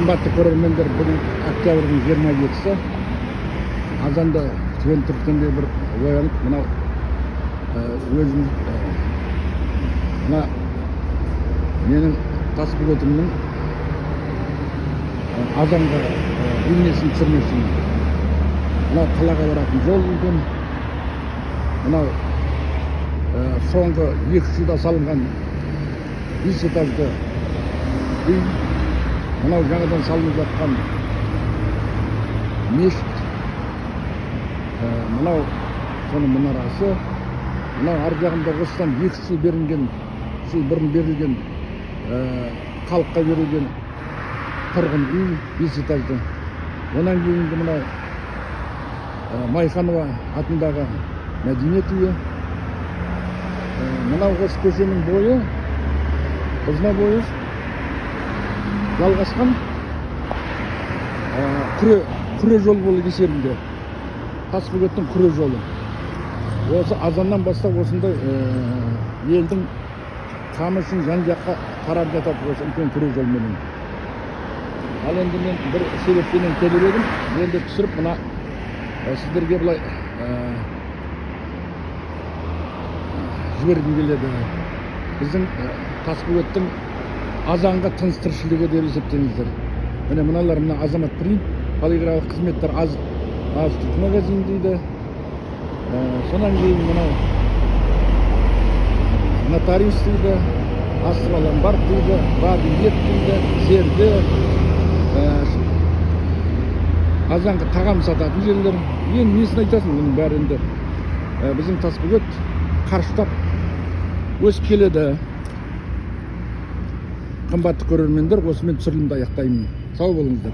Қымбатты көрермендер, бүгін октябрьдің 27-сі азанда түген түрткенде бір оянып, мынау өзім мына менің Тасбөгетімнің азанға бейнесін түсірмесін. Мынау қалаға баратын жол екен. Мынау соңғы 2 жылда салынған 5 этажды үй. Мынау жаңадан салынып жатқан мешіт, мынау соның мұнарасы, мынау ар жағында осыдан 2 жыл бұрын берілген халыққа берілген тұрғын үй 5 этажды. Онан кейінгі мынау Майханова атындағы мәдениет үйі. Мынау осы көшенің бойы, ұзына бойы жалғасқан күре жол болып есебінде. Тасбөгеттің күре жолы. Осы азаннан бастап осындай елдің қамысын жан жаққа тарап жатады осы үлкен күре жолменен. Ал енді мен бір себеппенен келіп едім. Енді түсіріп мына сіздерге былай жібергім келеді. Біздің Тасбөгеттің азанға тыныс тіршілігі деп есептеңіздер. Міне мыналар, мына Азамат Прим, полиграфиялық қызметтер азық-түлік магазин дейді. Сонан кейін мынау нотариус дейді, Астра ломбард дейді, Бабиет дейді, Серде, азанғы тағам сататын жерлер. Енді несін айтасың, мұның бәрі енді біздің Тасбөгет қарыштап өсіп келеді. Қымбатты көрермендер, осымен түсірілімді аяқтаймын. Сау болыңыздар.